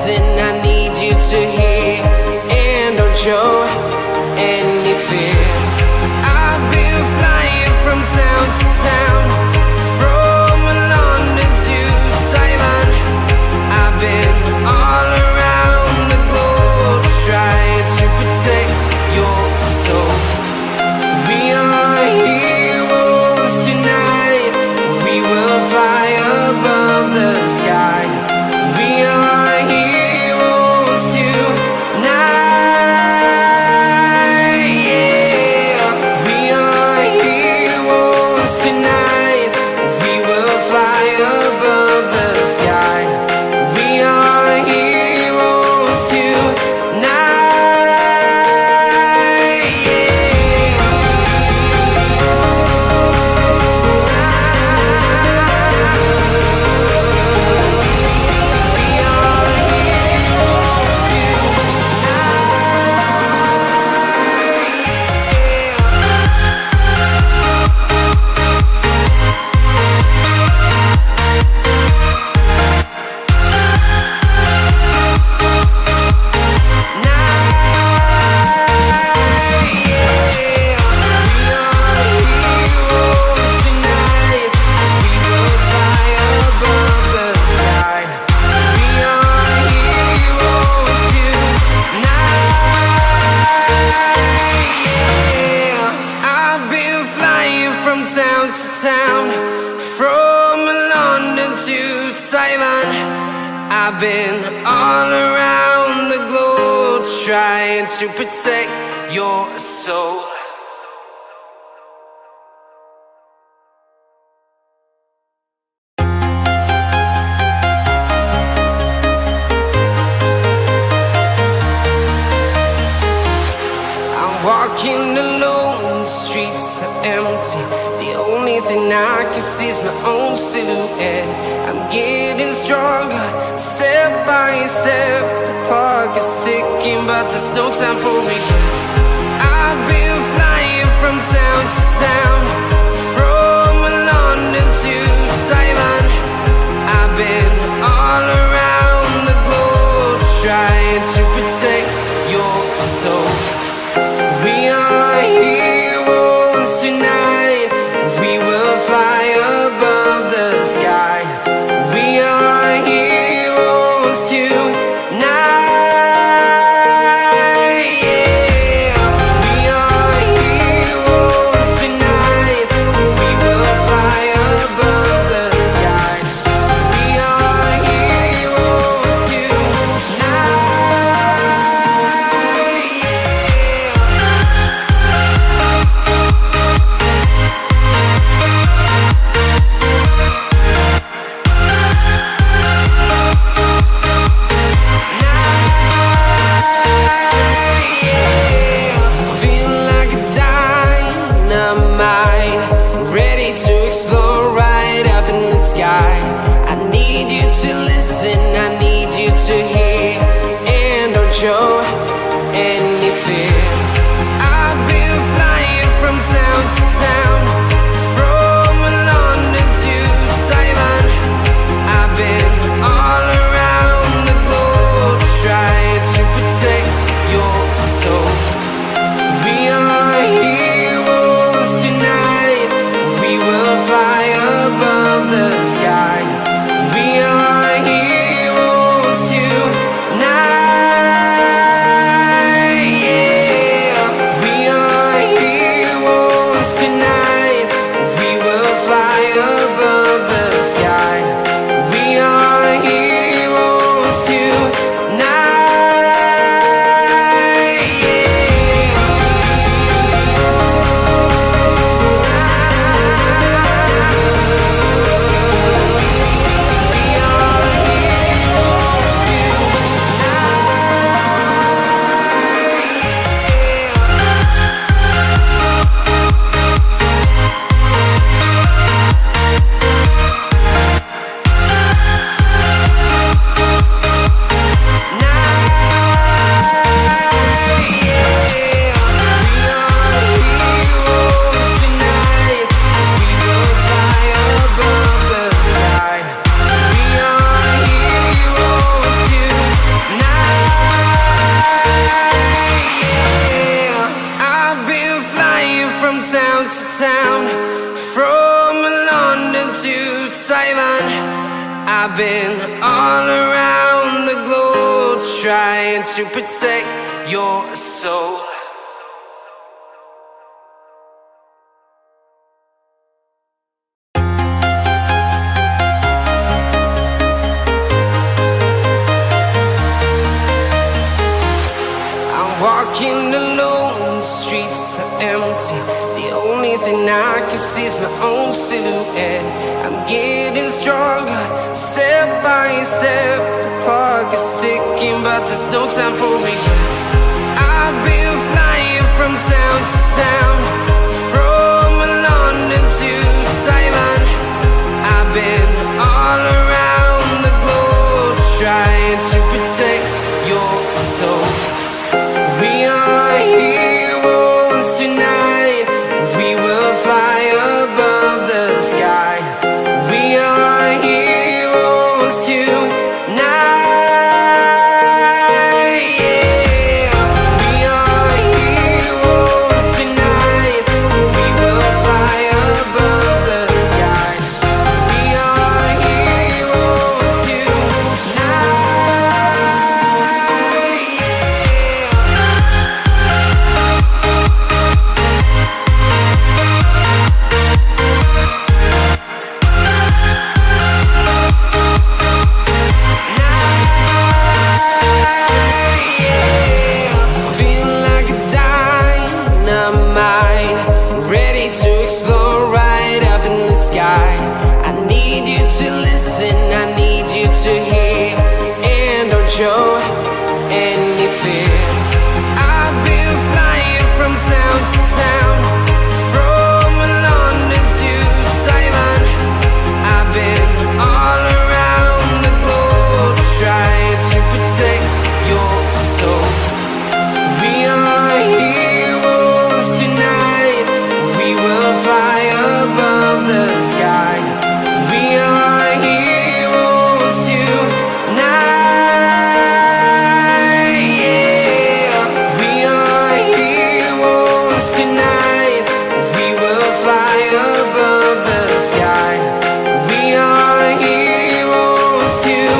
and I need you to hear, and don't show any fear. I've been flying from town to town, from London to Taiwan. I've been all around the globe trying to protect your soul. We are heroes tonight, we will fly above the sky. We are heroes tonight, yeah. We are heroes tonight, we will fly above the sky. We are heroes tonight, yeah. We are heroes town to town, from London to Taiwan. I've been all around the globe trying to protect your soul. I'm walking alone, the streets are empty. The only thing I can see is my own silhouette. I'm getting stronger, step by step. The clock is ticking, but there's no time for regrets. I've been flying from town to town, from London to Taiwan. I've been all around the globe trying to protect your soul. We are heroes tonight, we will fly above the sky. We are heroes tonight, yeah. We are heroes tonight. from town to town, from London to Taiwan. I've been all around the globe trying to protect your soul. Walking alone, the streets are empty. The only thing I can see is my own silhouette. I'm getting stronger, step by step. The clock is ticking, but there's no time for regrets. I've been flying from town to town, from London to Taiwan. I've been all around the globe trying to protect your soul. We are heroes tonight. We will fly above the sky. We are heroes tonight. Yeah. We are heroes tonight. We will fly above the sky. We are heroes tonight. I need you to listen, I need you to hear, and don't show any fear. I've been flying from town to town, from London to Taiwan. I've been all around the globe trying to protect your soul. We are heroes tonight. We will fly above the sky. We are heroes tonight. Yeah. We are heroes tonight. We will fly above the sky. We are heroes tonight.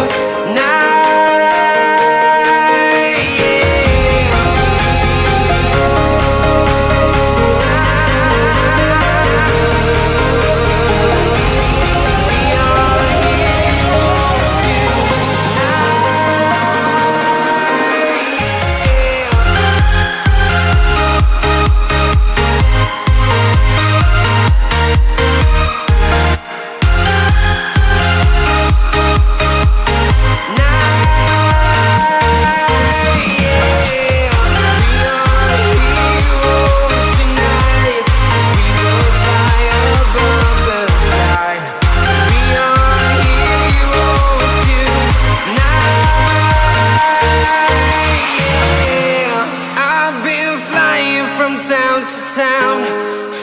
Town to town,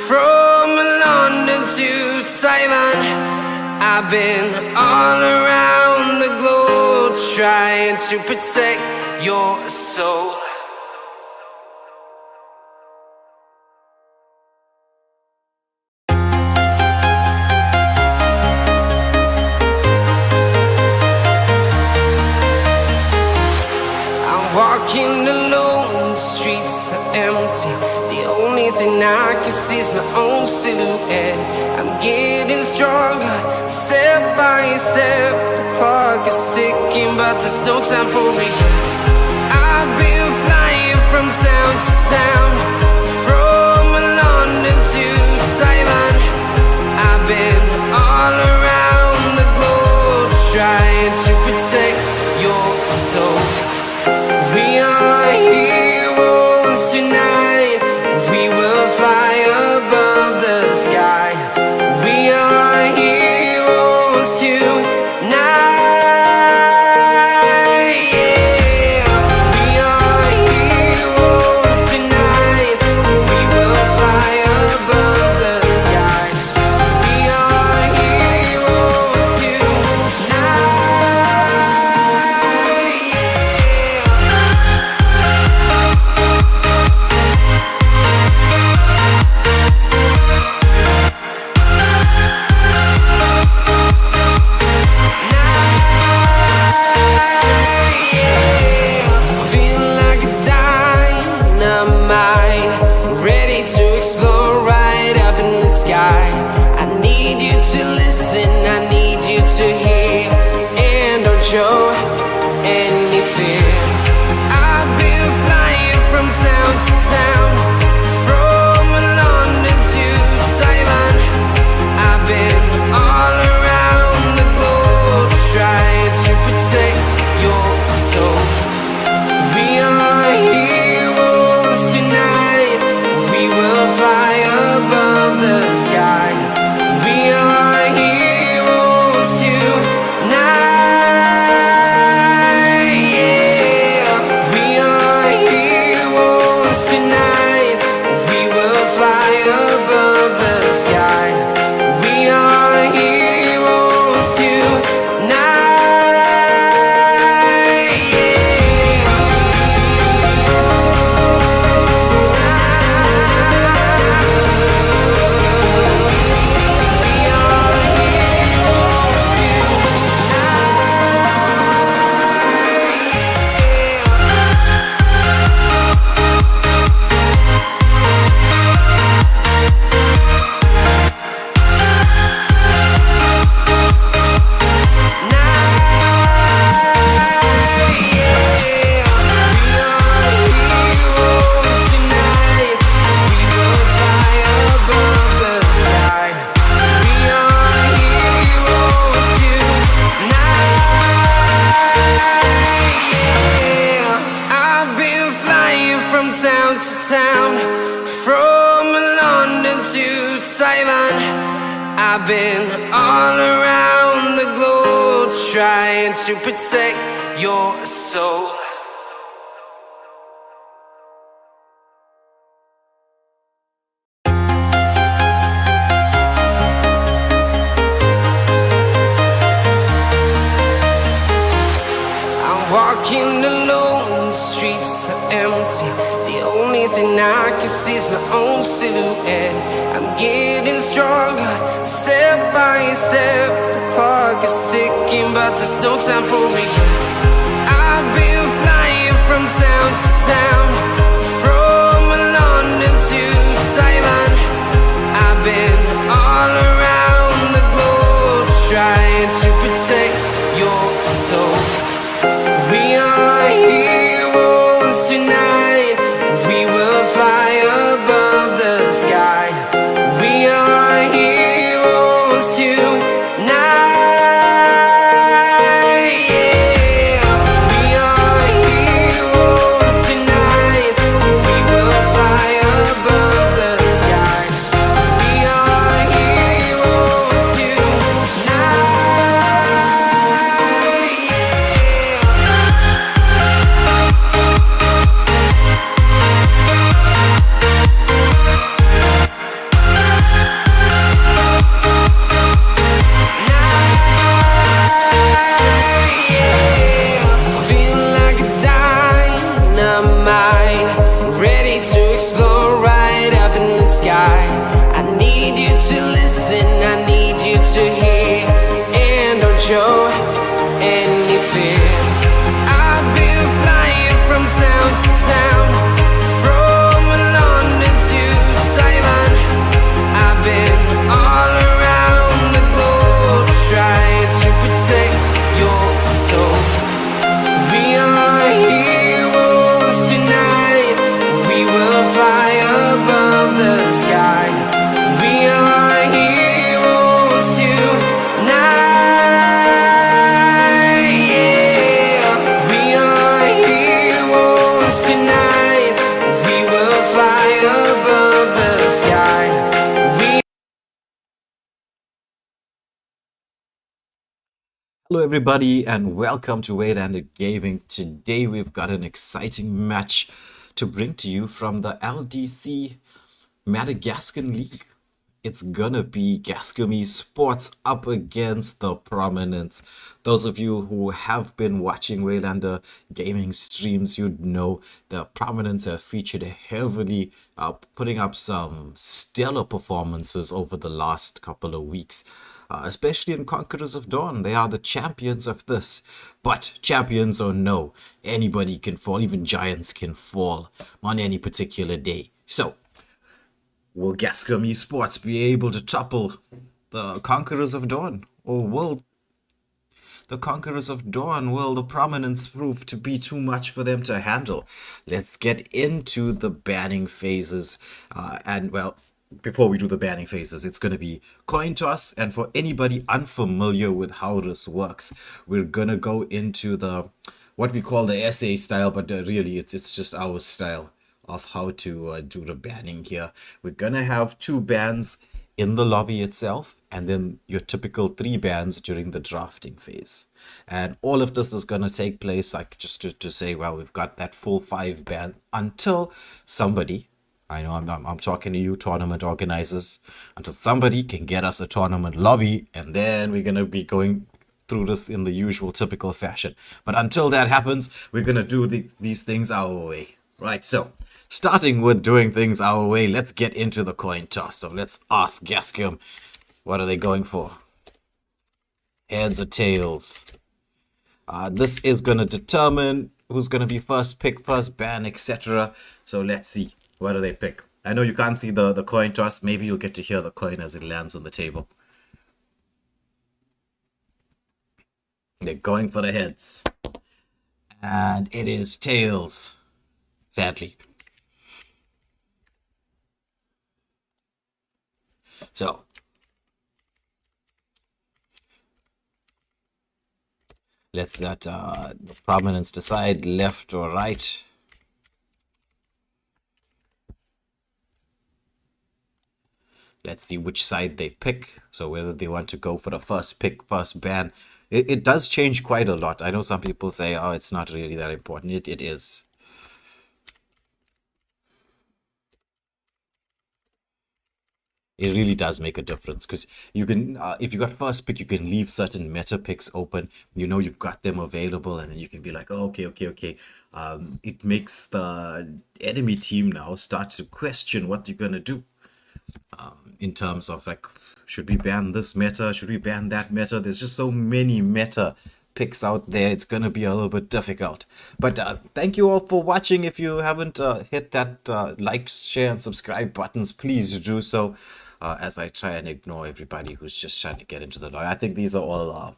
from London to Taiwan. I've been all around the globe trying to protect your soul. I'm walking alone, the streets are empty. The only thing I can see is my own silhouette. I'm getting stronger, step by step. The clock is ticking, but there's no time for regrets. I've been flying from town to town, from London to Taiwan. I've been all around the globe trying to protect your soul. We are heroes tonight. We will fly above the sky. We are heroes tonight. Yeah. We are heroes tonight. need you to listen, I need you to hear, and don't show any fear. I've been flying from town to town, from London to Taiwan. I've been all around the globe trying to protect your soul. We are heroes tonight, we will fly above the sky. We are heroes tonight, yeah. We are heroes tonight, we will fly above the sky. We are heroes tonight, yeah. We are heroes tonight, we will fly above the sky. We are heroes tonight, yeah. I've been flying from town to town, from London to Taiwan. I've been all around the globe trying to protect your soul. I'm walking alone, the streets are empty. The only thing I can see is my own silhouette. I'm getting stronger, step by step. The clock is ticking, but there's no time for regrets. I've been flying from town to town, from London to Taiwan. I've been all around the globe trying to protect your soul. We are heroes tonight, we will fly above the sky. We are heroes tonight, yeah. We are heroes tonight, we will fly above the sky. We are heroes tonight, yeah. Feeling like a dynamite, ready to explode right up in the sky. I need you to listen, I need you to hear, and don't show any fear. I've been flying from town to town, from London to Taiwan. I've been all around the globe trying to protect your soul. We are heroes tonight, we will fly above the sky. We are heroes tonight, yeah. We are heroes tonight, we will fly above the sky. We Hello everybody and welcome to Waylander Gaming. Today we've got an exciting match to bring to you from the LDC Madagascar League. It's gonna be Gascom Sports up against the Prominence. Those of you who have been watching Waylander Gaming streams, you'd know the Prominence have featured heavily, putting up some stellar performances over the last couple of weeks. Especially in Conquerors of Dawn. They are the champions of this. But champions or no, anybody can fall, even giants can fall on any particular day. So, will Gascom Esports be able to topple the Conquerors of Dawn, or will the Conquerors of Dawn, will the Prominence prove to be too much for them to handle? Let's get into the banning phases. And well, before we do the banning phases, it's going to be coin toss. And for anybody unfamiliar with how this works, we're going to go into the what we call the SA style, but really it's just our style of how to do the banning here. We're going to have 2 bans in the lobby itself, and then your typical 3 bans during the drafting phase. And all of this is going to take place, like, just to say, well, we've got that full 5 ban until somebody, I know I'm talking to you tournament organizers, until somebody can get us a tournament lobby, and then we're going to be going through this in the usual typical fashion. But until that happens, we're going to do these things our way. Right, so starting with doing things our way, let's get into the coin toss. So let's ask Gascom, what are they going for? Heads or tails? This is going to determine who's going to be first pick, first ban, etc. So let's see. What do they pick? I know you can't see the coin toss. Maybe you'll get to hear the coin as it lands on the table. They're going for the heads. And it is tails. Sadly. So, let's let the Prominence decide left or right. Let's see which side they pick. So whether they want to go for the first pick, first ban. It does change quite a lot. I know some people say, oh, it's not really that important. It is. It really does make a difference, because you can, if you got first pick, you can leave certain meta picks open. You know you've got them available, and then you can be like, oh, okay. It makes the enemy team now start to question what you're gonna do. In terms of, like, should we ban this meta? Should we ban that meta? There's just so many meta picks out there. It's gonna be a little bit difficult. But thank you all for watching. If you haven't hit that like, share, and subscribe buttons, please do so. As I try and ignore everybody who's just trying to get into the lobby. I think these are all,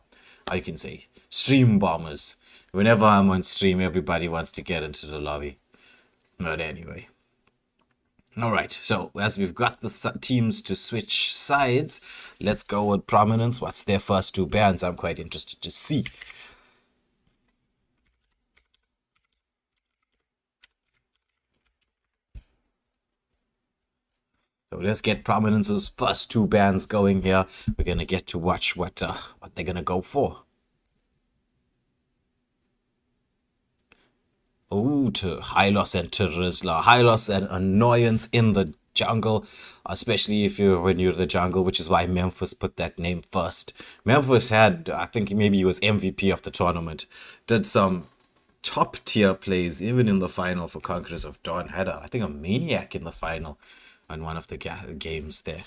how you can say, stream bombers. Whenever I'm on stream, everybody wants to get into the lobby. But anyway. Alright, so as we've got the teams to switch sides, let's go with Prominence. What's their first 2 bans? I'm quite interested to see. So let's get Prominence's first 2 bans going here. We're gonna get to watch what they're gonna go for. Oh, to Hylos and Terizla. Hylos, an annoyance in the jungle, especially when you're the jungle, which is why Memphis put that name first. Memphis had, I think maybe he was MVP of the tournament, did some top tier plays even in the final for Conquerors of Dawn. Had I think a maniac in the final on one of the games there.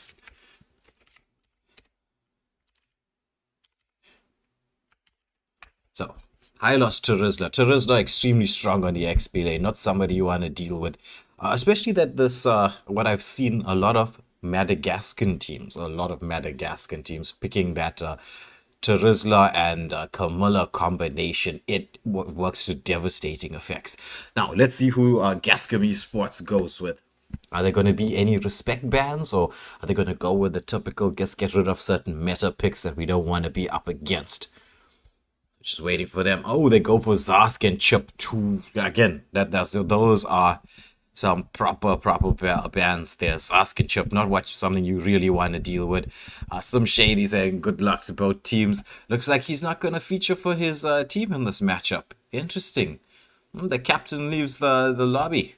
So Hylos Terizla. Terizla extremely strong on the XP lane, not somebody you want to deal with. Especially that this, what I've seen a lot of Madagascan teams picking that Terizla and Camilla combination. It works to devastating effects. Now, let's see who Gascom Esports goes with. Are there going to be any respect bans, or are they going to go with the typical get rid of certain meta picks that we don't want to be up against? Just waiting for them. Oh, they go for Zask and Chip 2. Again, those are some proper bans there. Zask and Chip, not something you really want to deal with. Some shady saying good luck to both teams. Looks like he's not going to feature for his team in this matchup. Interesting. The captain leaves the lobby.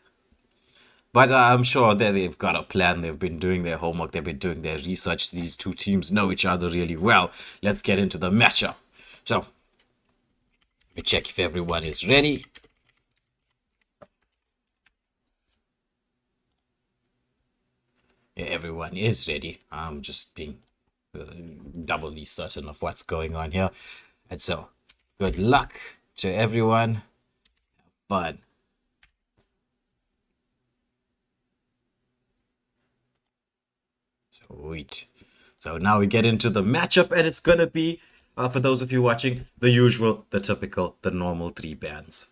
But I'm sure they've got a plan. They've been doing their homework. They've been doing their research. These 2 teams know each other really well. Let's get into the matchup. So, let me check if everyone is ready. Yeah, everyone is ready. I'm just being doubly certain of what's going on here. And so, good luck to everyone. Fun. Sweet. So now we get into the matchup, and it's gonna be, for those of you watching, the usual, the typical, the normal 3 bans.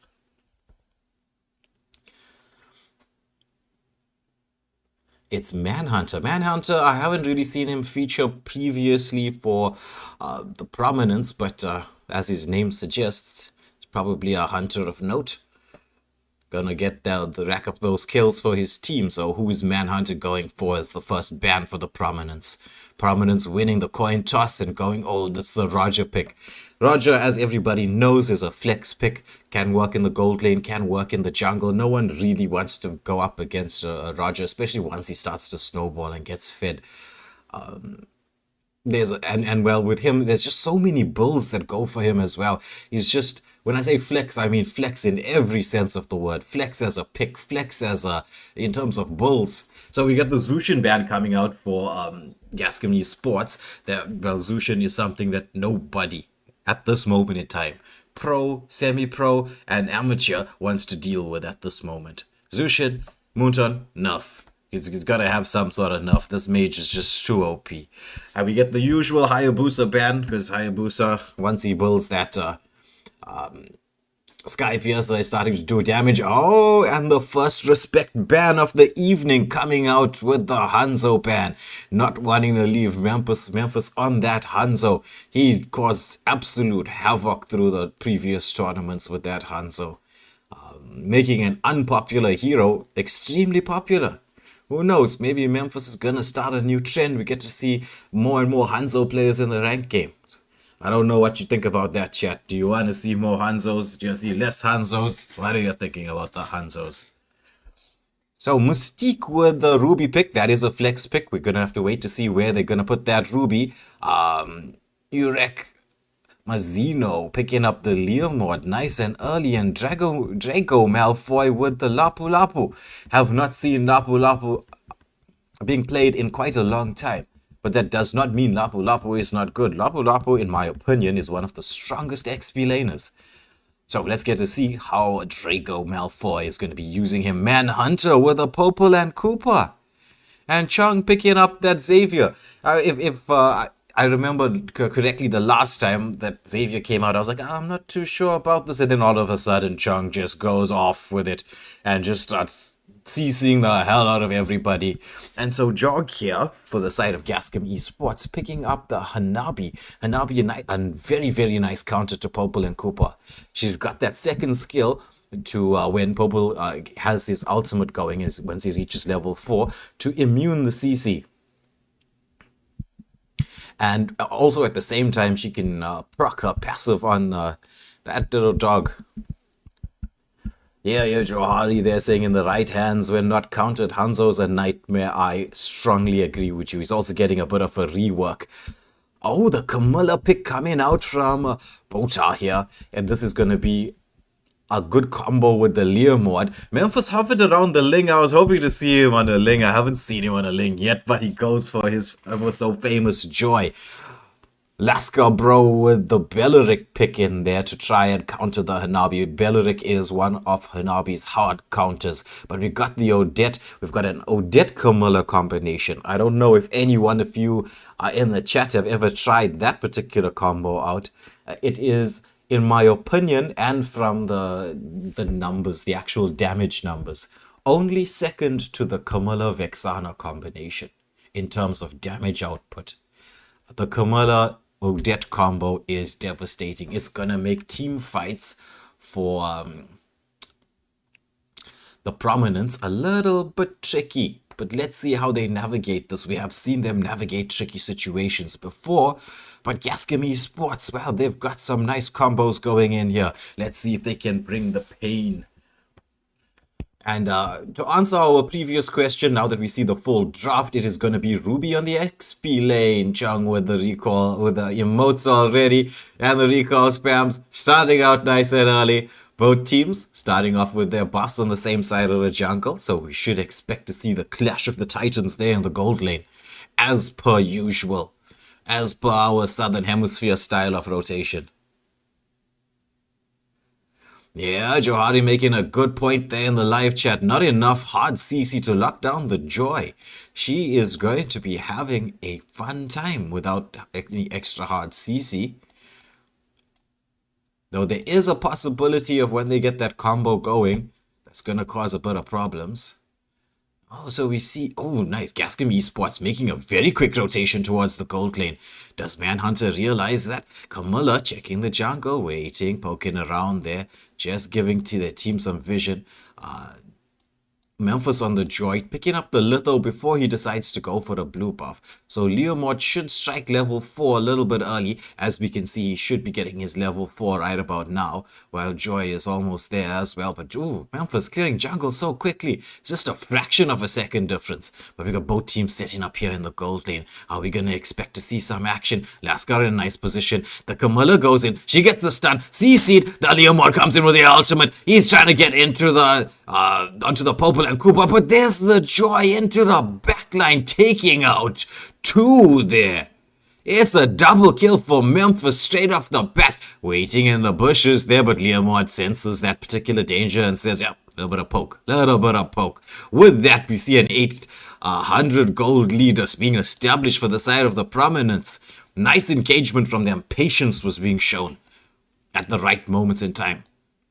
It's Manhunter. Manhunter, I haven't really seen him feature previously for the Prominence, but as his name suggests, he's probably a hunter of note. Gonna get the rack up those kills for his team. So who is Manhunter going for as the first ban for the Prominence? Prominence winning the coin toss and going, oh, that's the Roger pick. Roger, as everybody knows, is a flex pick. Can work in the gold lane, can work in the jungle. No one really wants to go up against Roger, especially once he starts to snowball and gets fed. Well, with him, there's just so many bulls that go for him as well. He's just, when I say flex, I mean flex in every sense of the word. Flex as a pick, flex as a, in terms of bulls. So we got the Zushin ban coming out for Gascom Esports. Well, Zushin is something that nobody at this moment in time, pro, semi-pro, and amateur, wants to deal with at this moment. Zushin, Moonton, nuff. He's got to have some sort of nuff. This mage is just too OP. And we get the usual Hayabusa ban, because Hayabusa, once he builds that Sky Piercer, is starting to do damage. Oh, and the first respect ban of the evening coming out with the Hanzo ban. Not wanting to leave Memphis on that Hanzo. He caused absolute havoc through the previous tournaments with that Hanzo. Making an unpopular hero extremely popular. Who knows, maybe Memphis is gonna start a new trend. We get to see more and more Hanzo players in the ranked game. I don't know what you think about that, chat. Do you want to see more Hanzos? Do you want to see less Hanzos? What are you thinking about the Hanzos? So Mystique with the Ruby pick. That is a flex pick. We're gonna have to wait to see where they're gonna put that Ruby. Urek Mazzino picking up the Leomord nice and early, and Draco Malfoy with the Lapu Lapu. Have not seen Lapu Lapu being played in quite a long time. But that does not mean Lapu Lapu is not good. Lapu Lapu, in my opinion, is one of the strongest XP laners. So let's get to see how Draco Malfoy is going to be using him. Manhunter with a Popple and Cooper. And Chung picking up that Xavier. If I remember correctly, the last time that Xavier came out, I was like, I'm not too sure about this. And then all of a sudden, Chung just goes off with it and just starts CCing the hell out of everybody. And so Jog here, for the side of Gascom Esports, picking up the Hanabi. Hanabi, a very, very nice counter to Popple and Cooper. She's got that second skill to when Popple has his ultimate going, is once he reaches level 4, to immune the CC. And also at the same time, she can proc her passive on that little dog. Yeah, Johari there saying in the right hands when not counted, Hanzo's a nightmare. I strongly agree with you. He's also getting a bit of a rework. Oh, the Camilla pick coming out from Bota here. And this is going to be a good combo with the Leomord. Memphis hovered around the Ling. I was hoping to see him on a Ling. I haven't seen him on a Ling yet, but he goes for his ever so famous Joy. Lasker bro with the Belleric pick in there to try and counter the Hanabi. Belleric is one of Hanabi's hard counters. But we got the Odette. We've got an Odette Camilla combination. I don't know if any one of you in the chat have ever tried that particular combo out. It is, in my opinion, and from the numbers, the actual damage numbers, only second to the Camilla Vexana combination in terms of damage output. The Camilla Odette combo is devastating. It's gonna make team fights for the Prominence a little bit tricky. But let's see how they navigate this. We have seen them navigate tricky situations before. But Gascom Esports, well, they've got some nice combos going in here. Let's see if they can bring the pain. And to answer our previous question, now that we see the full draft, it is going to be Ruby on the XP lane. Chung with the recall, with the emotes already, and the recall spams starting out nice and early. Both teams starting off with their buffs on the same side of the jungle, so we should expect to see the clash of the titans there in the gold lane, as per usual, as per our Southern Hemisphere style of rotation. Yeah, Johari making a good point there in the live chat. Not enough hard CC to lock down the Joy. She is going to be having a fun time without any extra hard CC. Though there is a possibility of when they get that combo going, that's going to cause a bit of problems. Oh, so we see, oh, nice. Gascom Esports making a very quick rotation towards the gold lane. Does Manhunter realize that? Camilla checking the jungle, waiting, poking around there, just giving to their team some vision. Memphis on the droid, picking up the litho before he decides to go for the blue buff. So Leomord should strike level 4 a little bit early. As we can see, he should be getting his level 4 right about now, while Joy is almost there as well. But ooh, Memphis clearing jungle so quickly. It's just a fraction of a second difference. But we got both teams setting up here in the gold lane. Are we going to expect to see some action? Laskar in a nice position. The Camilla goes in. She gets the stun. CC'd. The Leomord comes in with the ultimate. He's trying to get into the onto the Popel and Cooper, but there's the Joy into the backline, taking out 2 there. It's a double kill for Memphis straight off the bat. Waiting in the bushes there, but Leomord senses that particular danger and says, yeah, a little bit of poke. With that, we see an 800 gold lead being established for the side of the Prominence. Nice engagement from them. Patience was being shown at the right moments in time.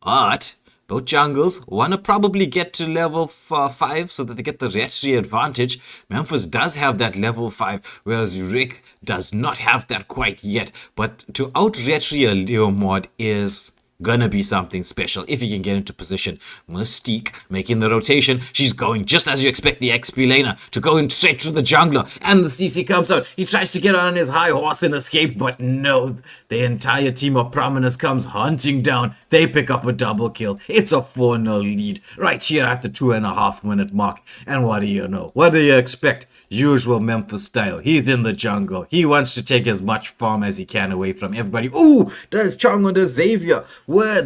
But both jungles want to probably get to level 5 so that they get the retry advantage. Memphis does have that level 5, whereas Rick does not have that quite yet. But to out-retry a Leomord is gonna be something special if he can get into position. Mystique making the rotation. She's going just as you expect the XP laner to go in straight to the jungler, and the CC comes out. He tries to get on his high horse and escape, but no, the entire team of Prominence comes hunting down. They pick up a double kill. It's a 4-0 lead right here at the 2.5 minute mark. And what do you know? What do you expect? Usual Memphis style. He's in the jungle. He wants to take as much farm as he can away from everybody. Ooh, there's Chong on the Xavier. Where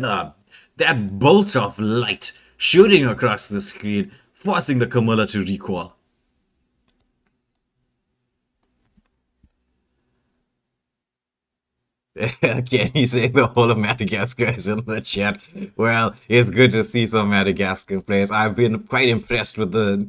that bolt of light shooting across the screen, forcing the Camilla to recoil. Again, he's saying the whole of Madagascar is in the chat. Well, it's good to see some Madagascar players. I've been quite impressed with the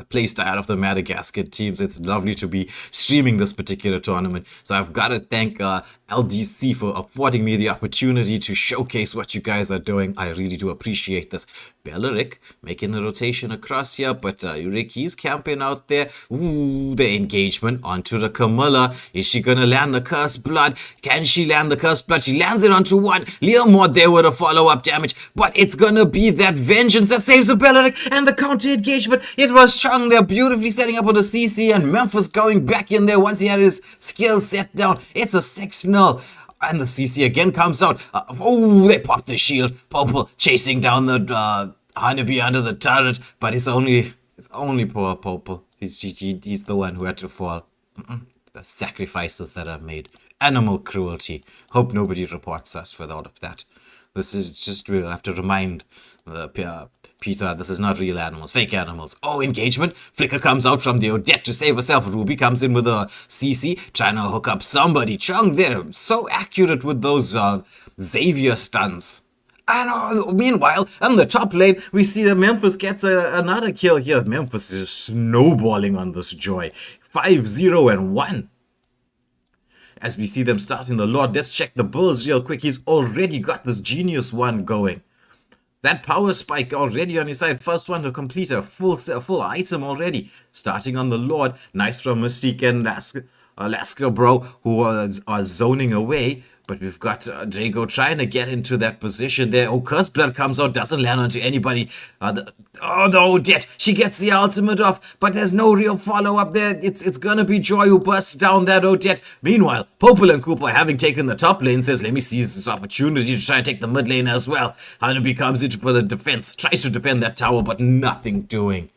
playstyle of the Madagascar teams. It's lovely to be streaming this particular tournament. So I've got to thank LDC for affording me the opportunity to showcase what you guys are doing. I really do appreciate this. Belleric making the rotation across here, but Rick, he's camping out there. Ooh, the engagement onto the Camilla. Is she gonna land the Cursed Blood? Can she land the Cursed Blood? She lands it onto 1. Leomord there with a follow-up damage, but it's gonna be that vengeance that saves the Belleric, and the counter engagement. It was Chung there beautifully setting up on the CC, and Memphis going back in there once he had his skill set down. It's a 6-0. And the CC again comes out. Oh, they pop the shield. Popel chasing down the Honeybee under the turret, but it's only poor Popel. He's the one who had to fall. The sacrifices that are made. Animal cruelty. Hope nobody reports us for all of that. This is just, we'll have to remind Peter, this is not real animals, fake animals. Oh, engagement. Flicker comes out from the Odette to save herself. Ruby comes in with a CC, trying to hook up somebody. Chung there, so accurate with those Xavier stuns. And meanwhile, on the top lane, we see that Memphis gets another kill here. Memphis is snowballing on this Joy. 5-0-1. As we see them starting the Lord, let's check the Bulls real quick. He's already got this Genius one going. That power spike already on his side. First one to complete a full item already. Starting on the Lord. Nice from Mystique and Lasker, bro, who are zoning away. But we've got Drago trying to get into that position there. Oh, Cursed Blood comes out, doesn't land onto anybody. The Odette, she gets the ultimate off, but there's no real follow-up there. It's gonna be Joy who busts down that Odette. Meanwhile, Popel and Cooper, having taken the top lane, says, let me seize this opportunity to try and take the mid lane as well. Honeybee comes in for the defense, tries to defend that tower, but nothing doing.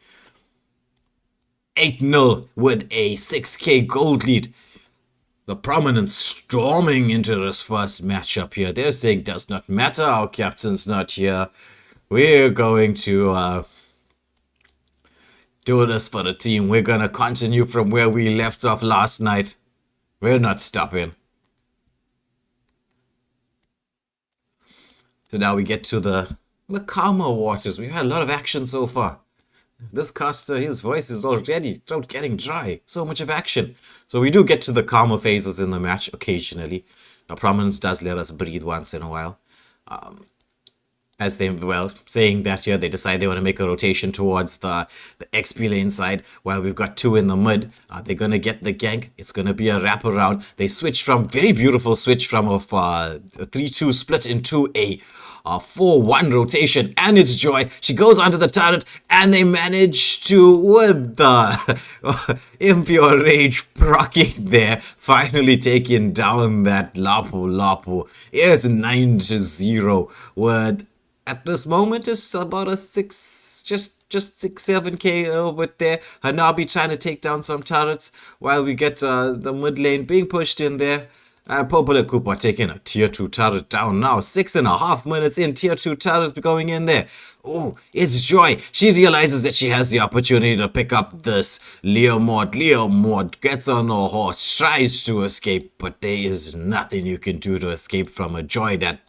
8-0 with a 6k gold lead. The Prominence storming into this first matchup here. They're saying, does not matter, our captain's not here. We're going to do this for the team. We're going to continue from where we left off last night. We're not stopping. So now we get to the calmer waters. We've had a lot of action so far. This caster, his voice is already throat getting dry. So much of action. So we do get to the calmer phases in the match occasionally. Now, Prominence does let us breathe once in a while. As they, well, saying that here, they decide they want to make a rotation towards the XP lane side while we've got two in the mid. They're going to get the gank. It's going to be a wraparound. They switch from, very beautiful switch from a 3-2 split into a 4-1 rotation, and it's Joy. She goes onto the turret, and they manage to, with the Impure Rage proccing there, finally taking down that Lapu Lapu. It's 9-0 with, at this moment, it's about a 6-7k a little bit there. Hanabi trying to take down some turrets while we get the mid lane being pushed in there. Popula Cooper taking a tier 2 turret down now. 6.5 minutes in, tier 2 turrets going in there. Oh, it's Joy. She realizes that she has the opportunity to pick up this Leomord. Leomord gets on a horse, tries to escape, but there is nothing you can do to escape from a Joy that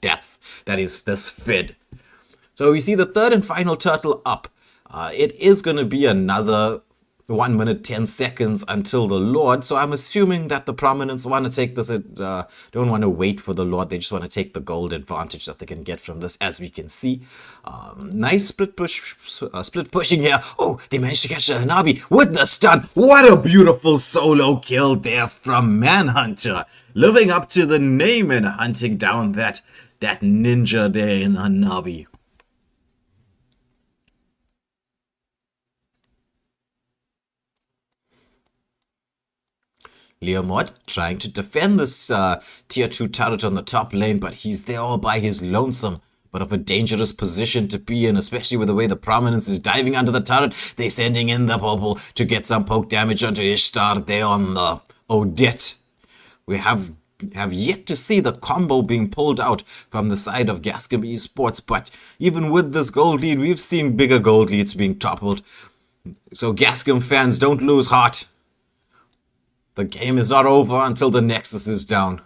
is this fed. So we see the third and final turtle up. It is going to be another 1 minute 10 seconds until the Lord. So I'm assuming that the Prominence want to take this. Don't want to wait for the Lord. They just want to take the gold advantage that they can get from this, as we can see. Nice split pushing here. Oh, they managed to catch the Hanabi with the stun. What a beautiful solo kill there from Manhunter, living up to the name and hunting down that ninja there in Hanabi. Leomord trying to defend this tier 2 turret on the top lane, but he's there all by his lonesome. But of a dangerous position to be in, especially with the way the Prominence is diving under the turret. They're sending in the Popol to get some poke damage onto Ishtar there on the Odette. We have yet to see the combo being pulled out from the side of Gascom Esports, but even with this gold lead, we've seen bigger gold leads being toppled. So Gascom fans, don't lose heart. The game is not over until the Nexus is down.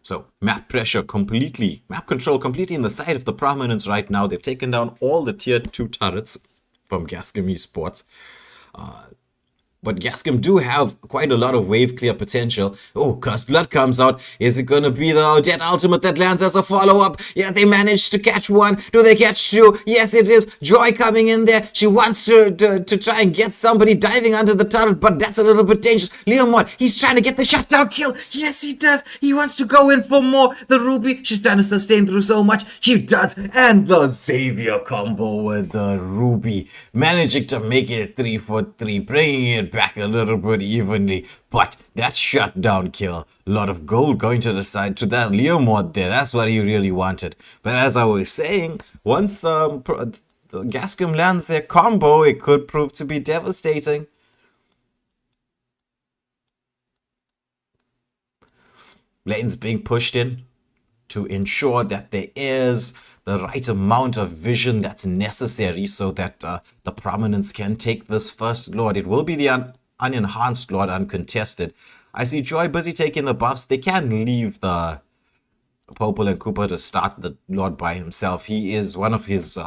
So map control completely in the side of the Prominence right now. They've taken down all the tier 2 turrets from Gascom Esports. But Gascom do have quite a lot of wave clear potential. Oh, Cursed Blood comes out. Is it going to be the Odette ultimate that lands as a follow-up? Yeah, they managed to catch one. Do they catch two? Yes, it is. Joy coming in there. She wants to try and get somebody diving under the turret, but that's a little bit dangerous. Leomord, he's trying to get the shutdown kill. Yes, he does. He wants to go in for more. The Ruby, she's trying to sustain through so much. She does. And the Xavier combo with the Ruby, managing to make it 3-for-3, bringing it back a little bit evenly, but that shutdown kill, a lot of gold going to the side to that Leomord there. That's what he really wanted. But as I was saying, once the Gascom lands their combo, it could prove to be devastating. Lanes being pushed in to ensure that there is the right amount of vision that's necessary so that the Prominence can take this first Lord. It will be the unenhanced Lord, uncontested. I see Joy busy taking the buffs. They can leave the Popol and Cooper to start the Lord by himself. He is, one of his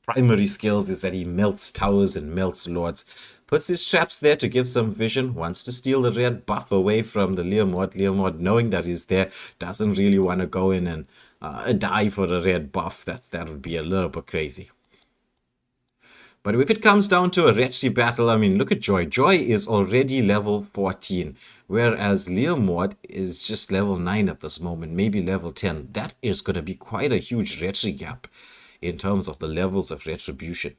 primary skills is that he melts towers and melts Lords. Puts his traps there to give some vision. Wants to steal the red buff away from the Leomord. Leomord, knowing that he's there, doesn't really want to go in and die for the red buff. That would be a little bit crazy. But if it comes down to a Retri battle, I mean, look at Joy. Joy is already level 14, whereas Leomord is just level 9 at this moment, maybe level 10. That is going to be quite a huge Retri gap in terms of the levels of retribution.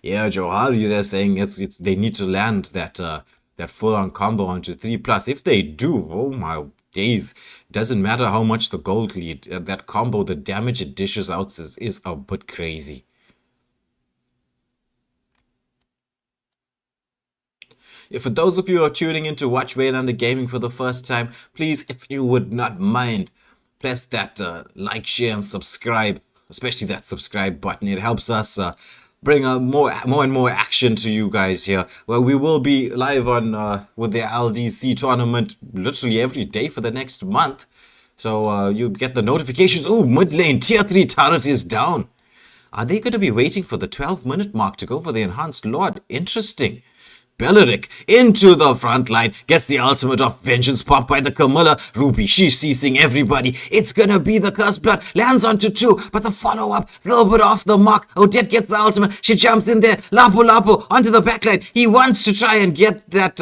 Yeah, Johar, you're saying they need to land that full-on combo onto 3+. If they do, oh my days, doesn't matter how much the gold lead, that combo, the damage it dishes out is a bit crazy. If for those of you who are tuning in to watch Waylander Gaming for the first time, please, if you would not mind, press that like, share, and subscribe, especially that subscribe button. It helps us bring more and more action to you guys here. Well, we will be live on with the LDC tournament literally every day for the next month. So you get the notifications. Oh, mid lane tier 3 turret is down. Are they going to be waiting for the 12-minute mark to go for the enhanced Lord? Interesting. Belleric into the front line, gets the ultimate of vengeance popped by the Camilla. Ruby, she's seizing everybody. It's gonna be the Cursed Blood, lands onto 2, but the follow-up, a little bit off the mark. Odette gets the ultimate, she jumps in there. Lapo onto the backline. He wants to try and get that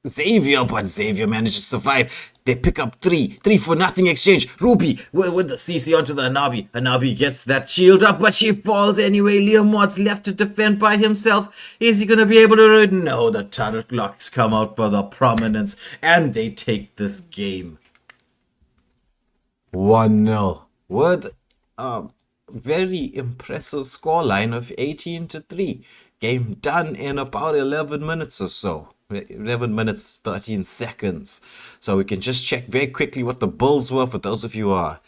Xavier, but Xavier manages to survive. They pick up 3 for nothing exchange. Ruby with the CC onto the Hanabi. Hanabi gets that shield up, but she falls anyway. Leomord's left to defend by himself. Is he going to be able to? No, the turret locks come out for the Prominence, and they take this game 1-0 with a very impressive scoreline of 18-3. Game done in about 11 minutes or so. 11 minutes 13 seconds. So we can just check very quickly what the bulls were. For those of you who are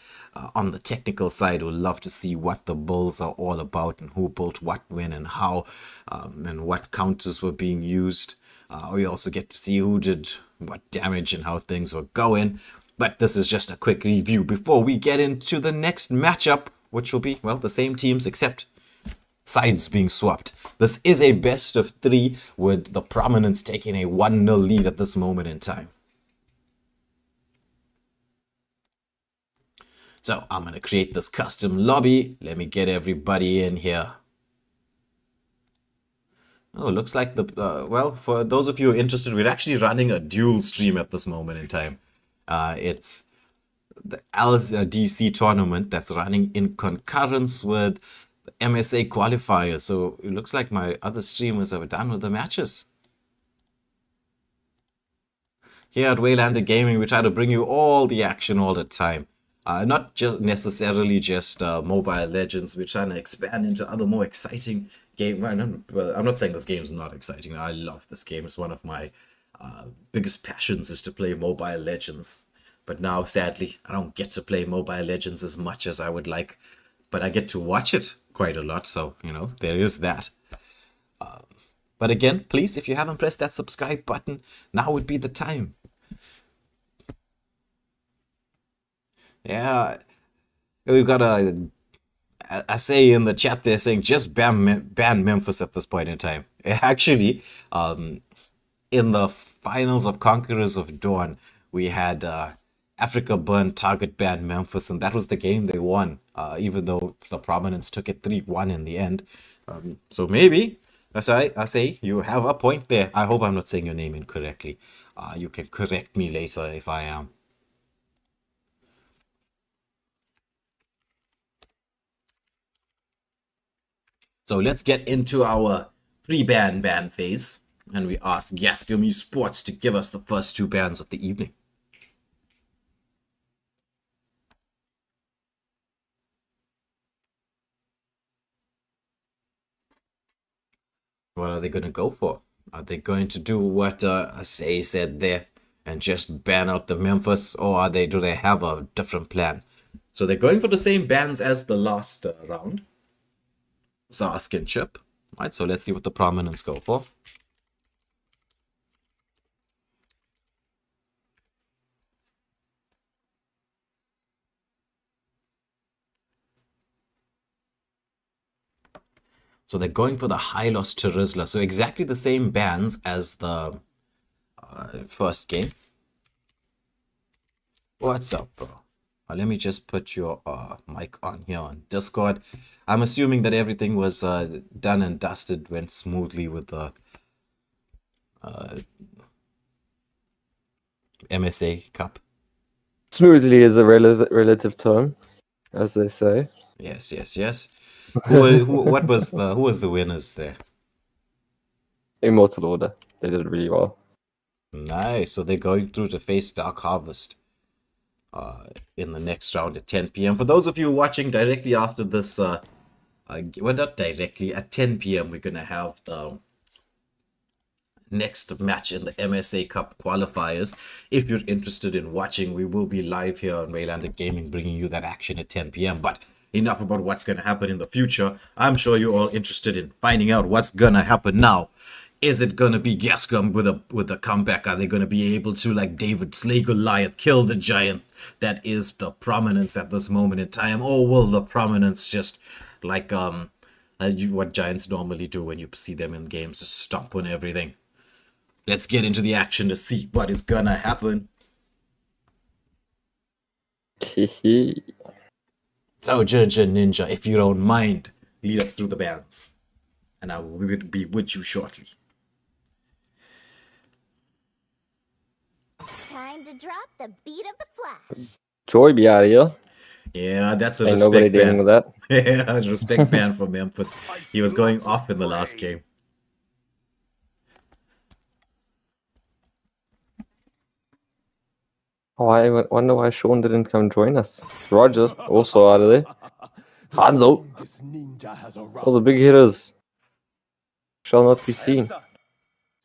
on the technical side, would love to see what the bulls are all about and who built what, when, and how, and what counters were being used. We also get to see who did what damage and how things were going. But this is just a quick review before we get into the next matchup, which will be, well, the same teams except sides being swapped. This is a best of 3 with the Prominence taking a 1-0 lead at this moment in time. So I'm going to create this custom lobby. Let me get everybody in here. Oh, looks like the, well, for those of you who are interested, we're actually running a dual stream at this moment in time. It's the LDC tournament that's running in concurrence with MSA qualifier. So it looks like my other streamers are done with the matches. Here at Waylander Gaming, we try to bring you all the action all the time. Not just necessarily just Mobile Legends. We're trying to expand into other more exciting games. Well, I'm not saying this game is not exciting. I love this game. It's one of my biggest passions is to play Mobile Legends. But now, sadly, I don't get to play Mobile Legends as much as I would like. But I get to watch it quite a lot, so, you know, there is that. But again, please, if you haven't pressed that subscribe button, now would be the time. Yeah, we've got a say in the chat there saying just ban Memphis at this point in time. Actually, in the finals of Conquerors of Dawn, we had Africa Burn target ban Memphis, and that was the game they won, even though the Prominence took it 3-1 in the end. So maybe, I say, you have a point there. I hope I'm not saying your name incorrectly. You can correct me later if I am. So let's get into our pre-ban phase, and we ask Gascom Esports to give us the first 2 bans of the evening. What are they going to go for? Are they going to do what Say said there and just ban out the Memphis, or do they have a different plan? So they're going for the same bans as the last round. Zask and Chip. Right, so let's see what the Prominence go for. So they're going for the high loss to Rizzler. So exactly the same bans as the first game. What's up, bro? Let me just put your mic on here on Discord. I'm assuming that everything was done and dusted, went smoothly with the MSA Cup. Smoothly is a relative term, as they say. Yes, yes, yes. Who was the winners there? Immortal Order. They did really well. Nice. So they're going through to face Dark Harvest in the next round at 10 p.m. For those of you watching directly after this, well, not directly, at 10 p.m. we're going to have the next match in the MSA Cup qualifiers. If you're interested in watching, we will be live here on Waylander Gaming bringing you that action at 10 p.m. But enough about what's gonna happen in the future. I'm sure you're all interested in finding out what's gonna happen now. Is it gonna be Gascom with a comeback? Are they gonna be able to, like David, slay Goliath, kill the giant that is the Prominence at this moment in time? Or will the Prominence just like what giants normally do when you see them in games, just stomp on everything? Let's get into the action to see what is gonna happen. So Jinjin Ninja, if you don't mind, lead us through the bands, and I will be with you shortly. Time to drop the beat of the flash. Joy be out of here. Yeah, that's a Ain't nobody respect dealing ban. with that. Yeah, respect ban for Memphis. He was going off in the last game. Oh, I wonder why Sean didn't come join us. Roger, also out of there. Hanzo, all the big hitters shall not be seen.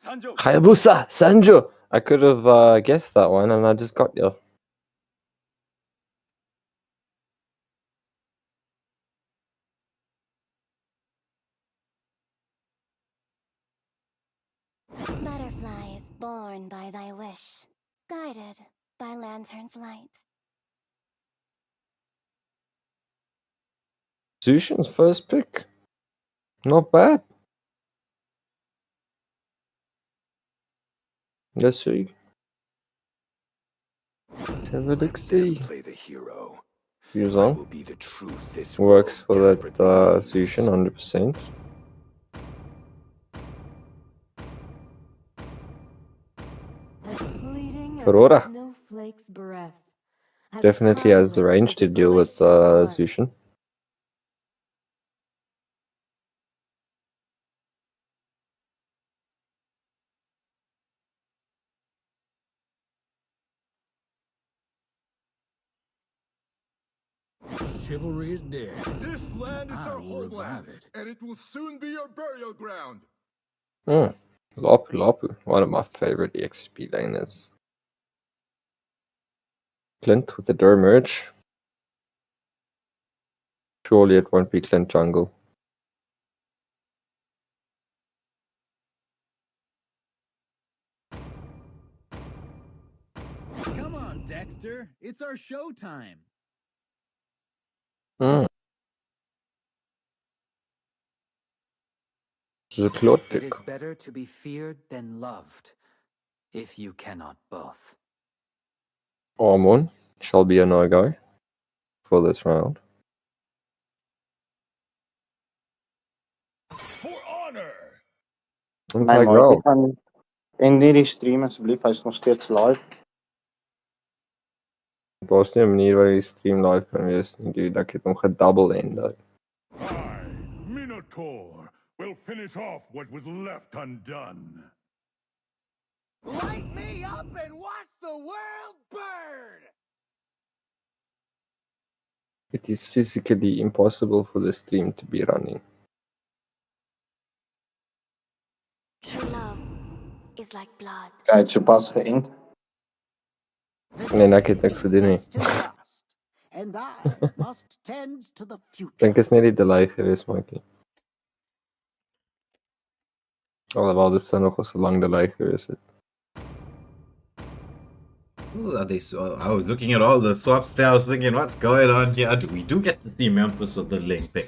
Hayabusa, Sanjo. I could have guessed that one, and I just got you. Butterfly is born by thy wish, guided by lantern's light. Zushin's first pick. Not bad. Let's see. Let's have a look see. Use on. Works for that Zushin 100%. Aurora definitely has the range to deal with Zushin. Chivalry is dead. This land is I our will revive homeland, it. and it will soon be your burial ground. Lapu Lapu, one of my favorite EXP laners. Clint with the Dur merge. Surely it won't be Clint jungle. Come on, Dexter. It's our showtime. This is a Claude It pick. is better to be feared than loved, if you cannot both. Ormon shall be a no-go for this round. For honor! En My Tigreal. maatjie gaan end nie die stream asseblief, hy's nog steeds live. Daar's nie 'n manier waar die stream live kan wees nie, dude. Ek het hom gedouble end. I, Minotaur, will finish off what was left undone. Light me up and watch the world burn! It is physically impossible for the stream to be running. True love is like blood. Hy het sopas geënt. Nee, ek het niks gedoen nie. And I must tend to the future. Dink is net die delay gewees, maatjie. Alhoewel dit sou nog so lang delay gewees het. Ooh, I was looking at all the swaps there. I was thinking, what's going on here? We do get to see Memphis with the Link pick.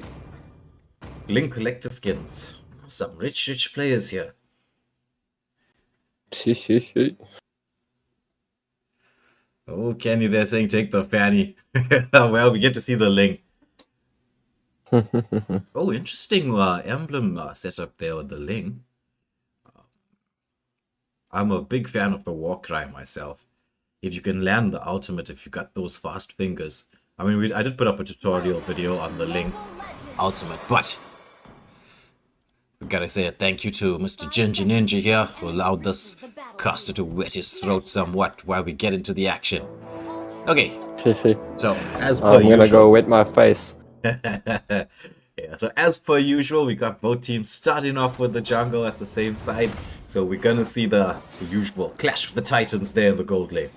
Link collector skins. Some rich players here. Oh, Kenny, they're saying take the fanny. Well, we get to see the Link. Oh, interesting emblem setup there with the Link. I'm a big fan of the Warcry myself. If you can land the ultimate, if you got those fast fingers. I mean, I did put up a tutorial video on the Link ultimate, but we gotta say a thank you to Mr. Ginger Ninja here, who allowed this caster to wet his throat somewhat while we get into the action. Okay, so as per I'm gonna usual, go wet my face. yeah, so as per usual, we got both teams starting off with the jungle at the same side. So we're gonna see the usual clash of the titans there in the gold lane.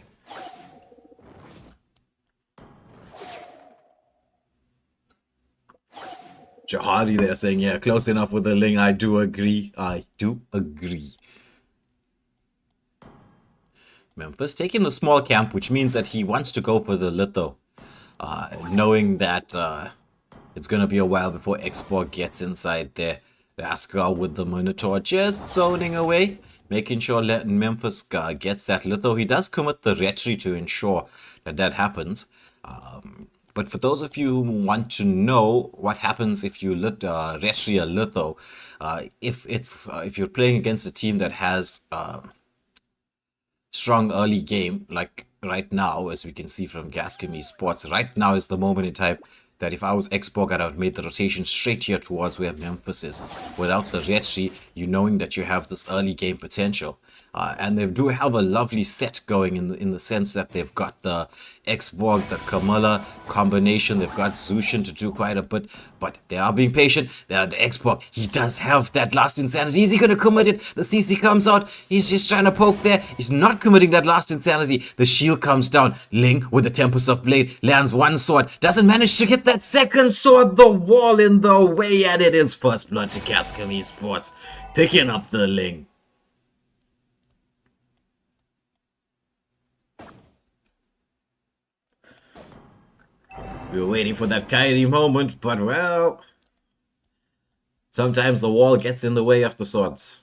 Jahari there saying, yeah, close enough with the Ling. I do agree. I do agree. Memphis taking the small camp, which means that he wants to go for the litho. Knowing that it's going to be a while before Xborg gets inside there. The Askar with the Minotaur just zoning away, making sure Memphis gets that litho. He does commit the retry to ensure that that happens. But for those of you who want to know what happens if you retry a litho, if you're playing against a team that has strong early game, like right now, as we can see from Gascom Sports, right now is the moment in time that if I was Xborg, I'd have made the rotation straight here towards where Memphis is. Without the retry, you knowing that you have this early game potential. And they do have a lovely set going in the sense that they've got the Xborg, the Camilla combination. They've got Zushin to do quite a bit, but they are being patient. The Xborg, he does have that last insanity. Is he going to commit it? The CC comes out. He's just trying to poke there. He's not committing that last insanity. The shield comes down. Ling with the Tempest of Blade lands one sword. Doesn't manage to get that second sword. The wall in the way, and it is first blood to Gascom Sports, picking up the Ling. We were waiting for that Kyrie moment, but well, sometimes the wall gets in the way of the swords.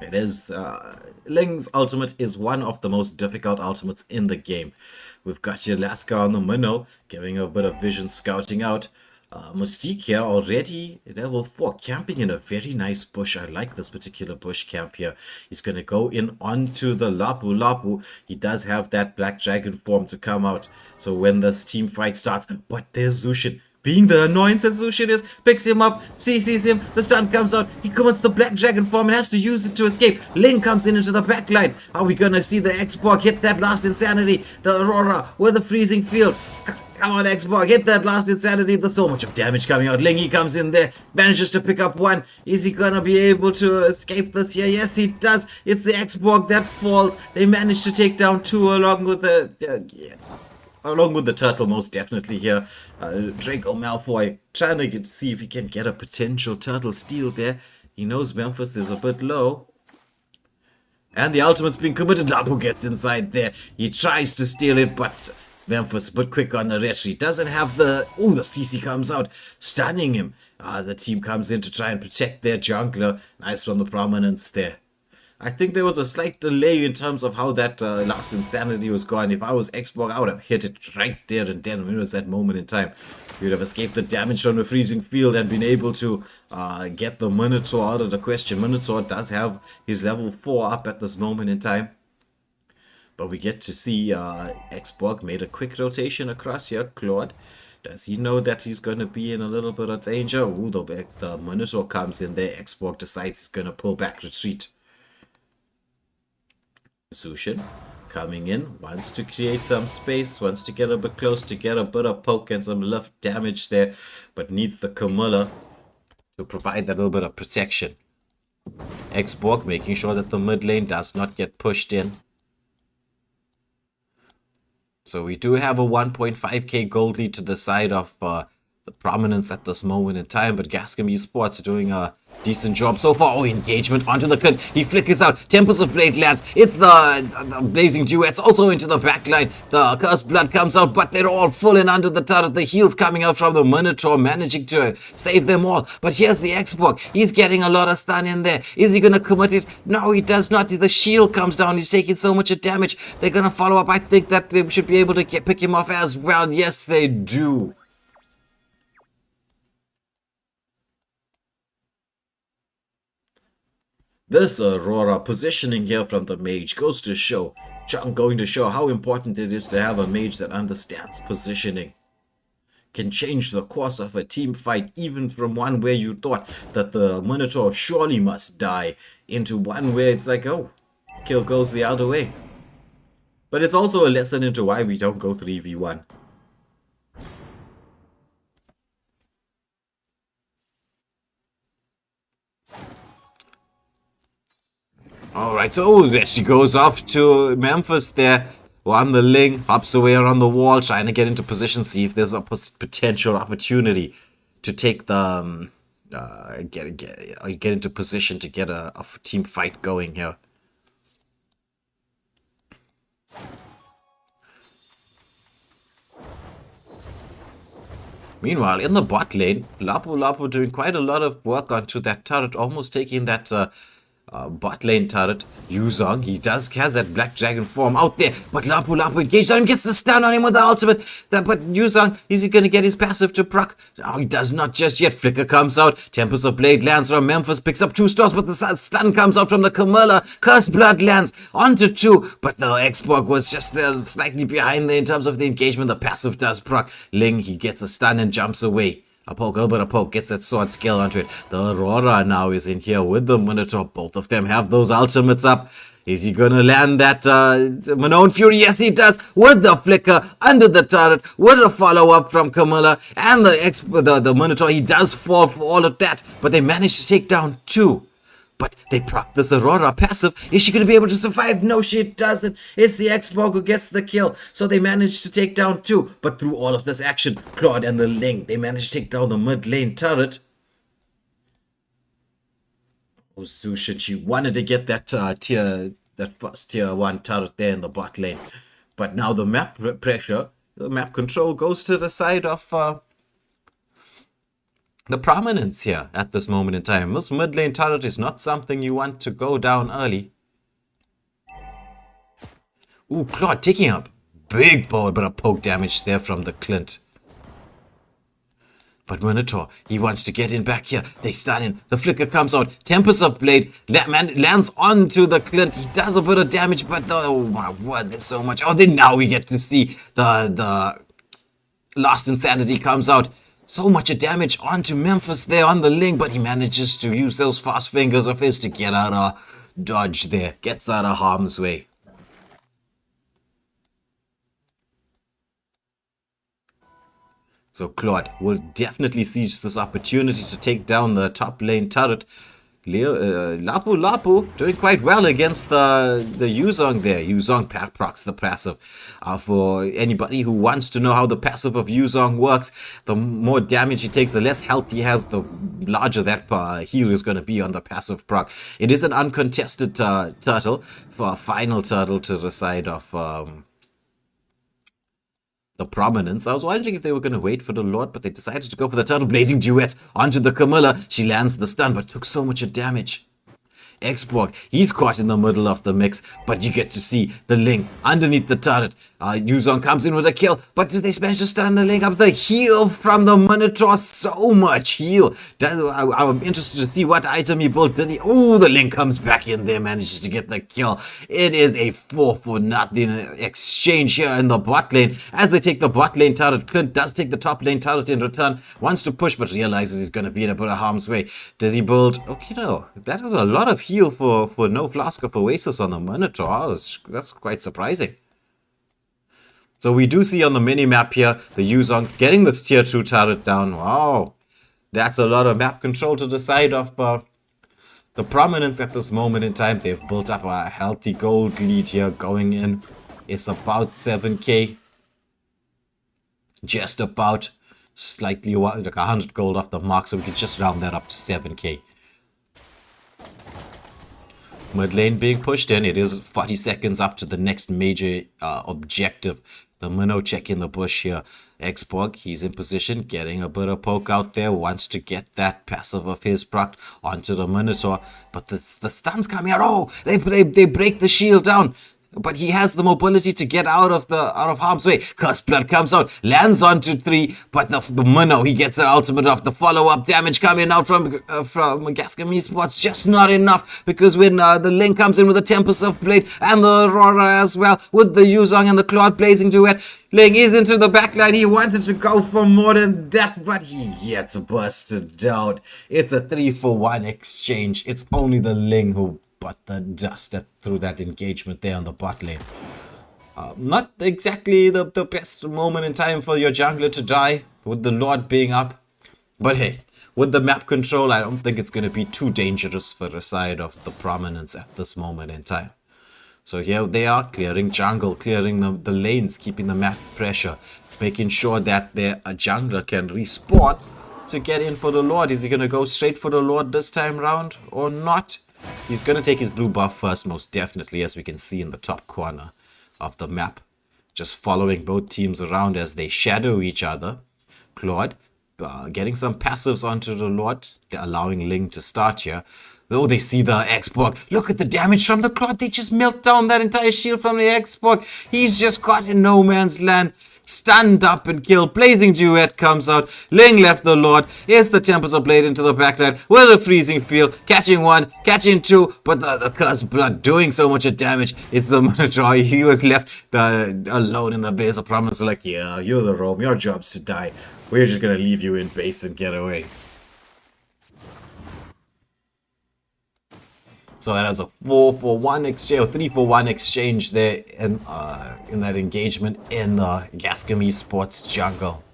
It is, Ling's ultimate is one of the most difficult ultimates in the game. We've got your Lascar on the minnow, giving a bit of vision scouting out. Mystique here already level 4, camping in a very nice bush. I like this particular bush camp here. He's going to go in onto the Lapu Lapu. He does have that black dragon form to come out. So when this team fight starts, but there's Zushin. Being the annoyance that Zushin is, picks him up, sees him, the stun comes out, he commits the black dragon form and has to use it to escape. Ling comes into the back line. Are we gonna see the Xborg hit that last insanity? The Aurora with the freezing field. Come on, Xborg, hit that last insanity. There's so much of damage coming out. Ling, he comes in there, manages to pick up one. Is he gonna be able to escape this here? Yes, he does. It's the Xborg that falls. They manage to take down 2 along with the... along with the turtle, most definitely here. Draco Malfoy trying to see if he can get a potential turtle steal there. He knows Memphis is a bit low. And the ultimate's being committed. Lapu gets inside there. He tries to steal it, but Memphis a bit quick on the retry. Doesn't have the... Oh, the CC comes out, stunning him. The team comes in to try and protect their jungler. Nice from the Prominence there. I think there was a slight delay in terms of how that last insanity was gone. If I was Xborg, I would have hit it right there and then. When it was that moment in time, you would have escaped the damage from the freezing field and been able to get the Minotaur out of the question. Minotaur does have his level 4 up at this moment in time. But we get to see Xborg made a quick rotation across here. Claude, does he know that he's going to be in a little bit of danger? Ooh, the Minotaur comes in there. Xborg decides he's going to pull back, retreat. Zushin coming in, wants to create some space, wants to get a bit close to get a bit of poke and some lift damage there, but needs the Camilla to provide that little bit of protection. Xborg making sure that the mid lane does not get pushed in. So we do have a 1.5k gold lead to the side of the Prominence at this moment in time, but Gascom Sports are doing a decent job so far. Oh, engagement onto the clip. He flickers out. Tempest of Blade lands. It's the Blazing Duets also into the backline. The Cursed Blood comes out, but they're all full in under the turret. The heals coming out from the Minotaur, managing to save them all. But here's the Xborg. He's getting a lot of stun in there. Is he going to commit it? No, he does not. The shield comes down. He's taking so much damage. They're going to follow up. I think that they should be able to pick him off as well. Yes, they do. This Aurora positioning here from the mage goes to show, going to show how important it is to have a mage that understands positioning. Can change the course of a team fight, even from one where you thought that the Minotaur surely must die, into one where it's like, oh, kill goes the other way. But it's also a lesson into why we don't go 3v1. Alright, so there she goes off to Memphis there. On the Ling, hops away around the wall, trying to get into position, see if there's a potential opportunity to take the get into position to get a team fight going here. Meanwhile, in the bot lane, Lapu doing quite a lot of work onto that turret, almost taking that bot lane turret. Yuzong, he has that Black Dragon form out there, but Lapu engaged on him, gets the stun on him with the ultimate. But Yuzong, is he going to get his passive to proc? No, he does not just yet. Flicker comes out, Tempest of Blade lands from Memphis, picks up 2 stars, but the stun comes out from the Camilla. Cursed Blood lands onto 2, but the Xborg was just slightly behind there in terms of the engagement. The passive does proc. Ling, he gets a stun and jumps away. A poke, a little bit of poke, gets that sword skill onto it. The Aurora now is in here with the Minotaur. Both of them have those ultimates up. Is he gonna land that Manon Fury? Yes, he does. With the flicker under the turret, with a follow-up from Camilla and the Minotaur. He does fall for all of that, but they manage to take down 2. But they proc this Aurora passive. Is she going to be able to survive? No, she doesn't. It's the Xborg who gets the kill. So they managed to take down 2. But through all of this action, Claude and the Ling, they managed to take down the mid lane turret. Oh, Zushin, she wanted to get that first tier 1 turret there in the bot lane. But now the map pressure, the map control goes to the side of the Prominence here at this moment in time. This mid lane turret is not something you want to go down early. Ooh, Claude taking up big bit of poke damage there from the Clint. But Minotaur, he wants to get in back here. They start in. The flicker comes out. Tempest of Blade lands onto the Clint. He does a bit of damage, but oh my word, there's so much. Oh, then now we get to see the Lost Insanity comes out. So much damage onto Memphis there on the Ling, but he manages to use those fast fingers of his to get out of dodge there. Gets out of harm's way. So Claude will definitely seize this opportunity to take down the top lane turret. Lapu doing quite well against the Yuzong there. Yuzong procs the passive. For anybody who wants to know how the passive of Yuzong works, the more damage he takes, the less health he has, the larger that heal is going to be on the passive proc. It is an uncontested turtle for a final turtle to the side of the Prominence. I was wondering if they were going to wait for the Lord, but they decided to go for the Turtle Blazing Duet onto the Camilla. She lands the stun, but took so much damage. Xborg, he's caught in the middle of the mix, but you get to see the Ling underneath the turret. Yuzong comes in with a kill, but do they manage to stun the Ling up? The heal from the Minotaur, so much heal. I'm interested to see what item he built. Oh, the Ling comes back in there, manages to get the kill. It is a 4-for-0 exchange here in the bot lane. As they take the bot lane turret, Clint does take the top lane turret in return, wants to push, but realizes he's going to be in a bit of harm's way. Does he build? Okay, no, that was a lot of heal for no Flask of Oasis on the Minotaur. That's quite surprising. So we do see on the mini-map here, the Yuzong getting this tier 2 turret down. Wow, that's a lot of map control to the side of the Prominence at this moment in time. They've built up a healthy gold lead here. Going in is about 7k. Just about, slightly like 100 gold off the mark, so we can just round that up to 7k. Mid lane being pushed in. It is 40 seconds up to the next major objective. The Minnow check in the bush here. Xborg, he's in position, getting a bit of poke out there. Wants to get that passive of his proc onto the Minotaur. But the stun's coming out. Oh, they break the shield down. But he has the mobility to get out of harm's way. Cursed Blood comes out, lands onto 3, but the Minnow, he gets the ultimate off. The follow-up damage coming out from Gascom Esports, just not enough, because when the Ling comes in with the Tempest of Blade and the Aurora as well, with the Yuzong and the Claude Blazing Duet, Ling is into the backline. He wanted to go for more than that, but he gets busted down. It's a 3-for-1 exchange. It's only the Ling who but the dust through that engagement there on the bot lane. Not exactly the best moment in time for your jungler to die, with the Lord being up. But hey, with the map control, I don't think it's going to be too dangerous for the side of the Prominence at this moment in time. So here they are, clearing jungle, clearing the lanes, keeping the map pressure, making sure that their jungler can respawn to get in for the Lord. Is he going to go straight for the Lord this time round or not? He's going to take his blue buff first, most definitely, as we can see in the top corner of the map. Just following both teams around as they shadow each other. Claude getting some passives onto the Lord, allowing Ling to start here. Oh, they see the Xbox. Look at the damage from the Claude. They just melt down that entire shield from the Xbox. He's just caught in no man's land. Stunned up and killed. Blazing Duet comes out. Ling left the Lord. Here's the Tempest of Blade into the backline with a freezing field. Catching one, catching two, but the Cursed Blood doing so much damage. It's the Minotaur. He was left alone in the base of Prominence. Like, yeah, you're the Rome. Your job's to die. We're just gonna leave you in base and get away. So that was a 4-for-1 exchange, or 3-for-1 exchange there in that engagement in Gascom Esports jungle.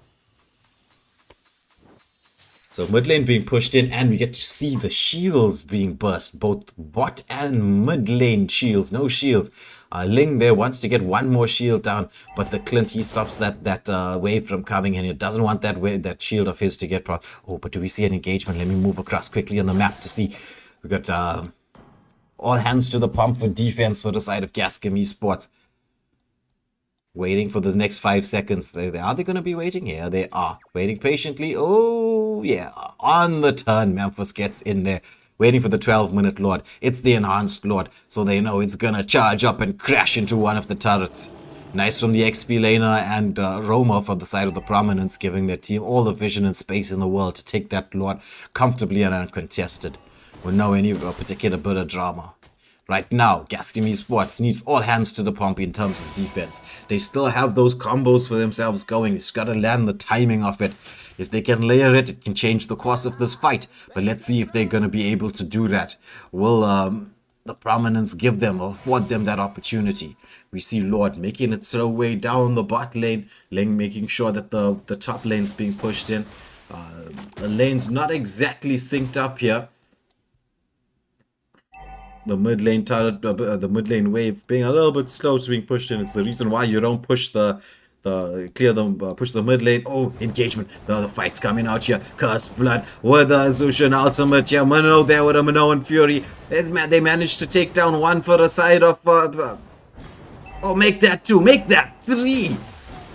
So mid lane being pushed in, and we get to see the shields being burst, both bot and mid lane shields, no shields. Ling there wants to get one more shield down, but the Clint, he stops that wave from coming in. He doesn't want that shield of his to get brought. Oh, but do we see an engagement? Let me move across quickly on the map to see. We got all hands to the pump for defense for the side of Gascom Esports. Waiting for the next 5 seconds. Are they going to be waiting? Yeah, they are. Waiting patiently. Oh, yeah. On the turn, Memphis gets in there. Waiting for the 12-minute Lord. It's the enhanced Lord, so they know it's going to charge up and crash into one of the turrets. Nice from the XP laner and Roma for the side of the Prominence, giving their team all the vision and space in the world to take that Lord comfortably and uncontested, with no any particular bit of drama. Right now, Gascom Esports needs all hands to the pump in terms of defense. They still have those combos for themselves going. It's got to land the timing of it. If they can layer it, it can change the course of this fight. But let's see if they're going to be able to do that. Will the Prominence give them or afford them that opportunity? We see Lord making its way down the bot lane. Ling making sure that the top lane's being pushed in. The lane's not exactly synced up here. The mid lane turret, the mid lane wave being a little bit slow to being pushed in. It's the reason why you don't push push the mid lane. Oh, engagement. The fight's coming out here. Cursed Blood with a Zushin ultimate here. Mino there with a Minoan Fury. They managed to take down one for the side of oh, make that two. Make that three.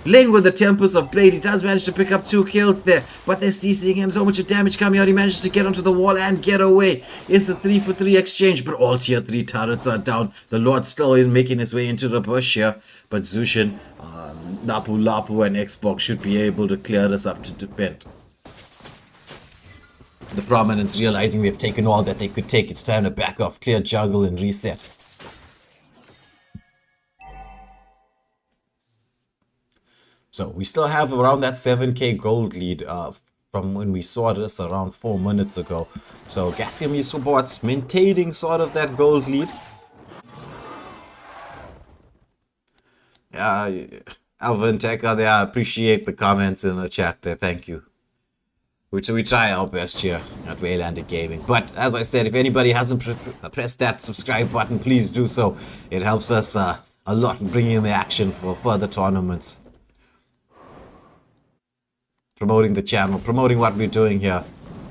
Ling with the Tempest of Blade. He does manage to pick up 2 kills there, but they're CCing him. So much damage coming out. He manages to get onto the wall and get away. It's a 3-for-3 exchange, but all tier 3 turrets are down. The Lord still is making his way into the bush here, but Zushin, Lapu and Xbox should be able to clear this up to defend. The Prominence realizing they've taken all that they could take. It's time to back off, clear jungle and reset. So we still have around that 7k gold lead from when we saw this around 4 minutes ago. So Gascom Esports maintaining sort of that gold lead. Alvin Tekka there, I appreciate the comments in the chat there, thank you. We try our best here at Waylanded Gaming. But as I said, if anybody hasn't pressed that subscribe button, please do so. It helps us a lot in bringing the action for further tournaments. Promoting the channel, promoting what we're doing here.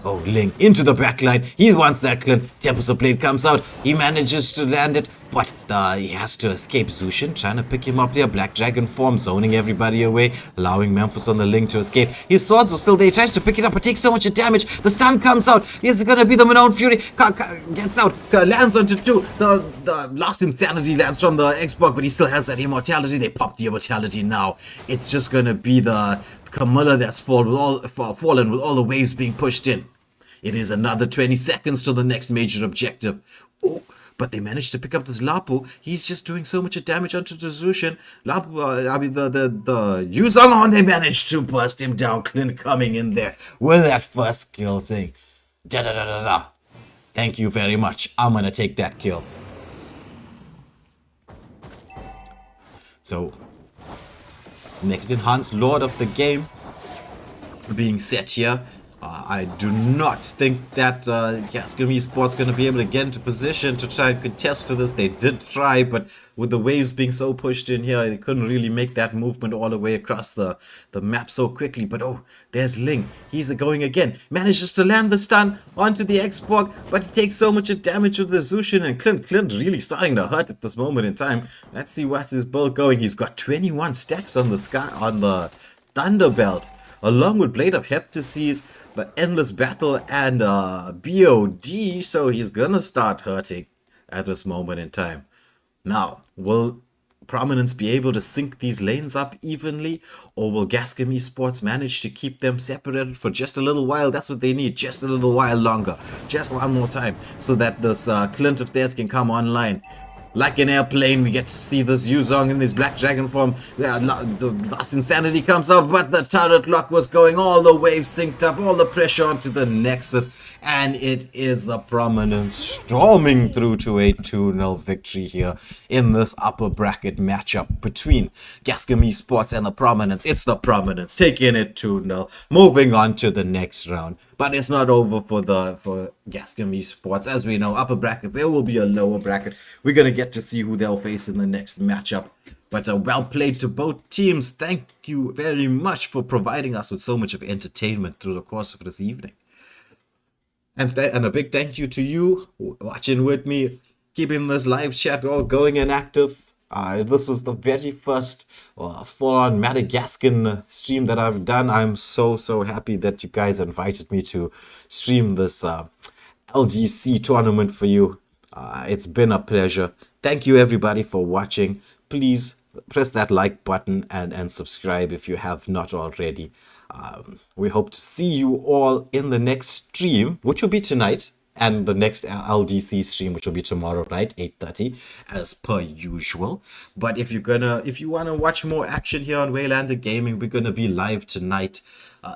Oh, Ling into the backline. He wants that Clint. Tempest of Blade comes out. He manages to land it, but he has to escape. Zushin trying to pick him up there. Black Dragon form, zoning everybody away, allowing Memphis on the Ling to escape. His swords are still there. He tries to pick it up, but takes so much damage. The stun comes out. This is gonna be the Minoan Fury. Gets out, lands onto 2. The Lost Insanity lands from the Xbox, but he still has that immortality. They pop the immortality now. It's just gonna be the Camilla that's fallen with all the waves being pushed in. It is another 20 seconds to the next major objective. Oh, but they managed to pick up this Lapu. He's just doing so much damage onto the Zushin. Lapu, the Yuzalon, they managed to burst him down. Clint coming in there with that first kill saying, da-da-da-da-da. Thank you very much. I'm gonna take that kill. So, next enhanced Lord of the game being set here. I do not think that Gascom Esports going to be able to get into position to try and contest for this. They did try, but with the waves being so pushed in here, they couldn't really make that movement all the way across the map so quickly. But oh, there's Ling. He's going again. Manages to land the stun onto the Xborg, but he takes so much damage with the Zushin, and Clint really starting to hurt at this moment in time. Let's see what his build going. He's got 21 stacks on the sky on the Thunderbelt, along with Blade of Heptases, the Endless Battle, and BOD, so he's gonna start hurting at this moment in time. Now, will Prominence be able to sync these lanes up evenly, or will Gascom Esports manage to keep them separated for just a little while? That's what they need, just a little while longer, just one more time, so that this Clint of theirs can come online. Like an airplane, we get to see this Yuzong in his Black Dragon form. The Lost Insanity comes out, but the turret lock was going. All the waves synced up, all the pressure onto the Nexus. And it is the Prominence storming through to a 2-0 victory here in this upper bracket matchup between Gascom Esports and the Prominence. It's the Prominence taking it 2-0, moving on to the next round. But it's not over for Gascom Esports. As we know, upper bracket, there will be a lower bracket. We're going to get to see who they'll face in the next matchup. But well played to both teams. Thank you very much for providing us with so much of entertainment through the course of this evening. And a big thank you to you watching with me, keeping this live chat all going and active. This was the very first full-on Madagascan stream that I've done. I'm so happy that you guys invited me to stream this LDC tournament for you. It's been a pleasure. Thank you everybody for watching. Please press that like button and subscribe if you have not already. We hope to see you all in the next stream, which will be tonight, and the next LDC stream, which will be tomorrow, right, 8:30, as per usual. But if you want to watch more action here on Waylander Gaming, we're gonna be live tonight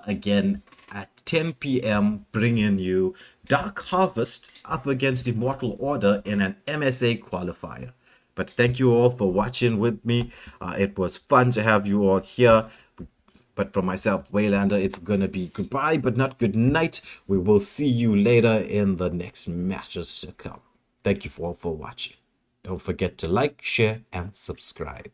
again at 10 p.m. bringing you Dark Harvest up against Immortal Order in an MSA qualifier. But thank you all for watching with me. It was fun to have you all here. But for myself, Waylander, it's gonna be goodbye, but not good night. We will see you later in the next matches to come. Thank you all for watching. Don't forget to like, share, and subscribe.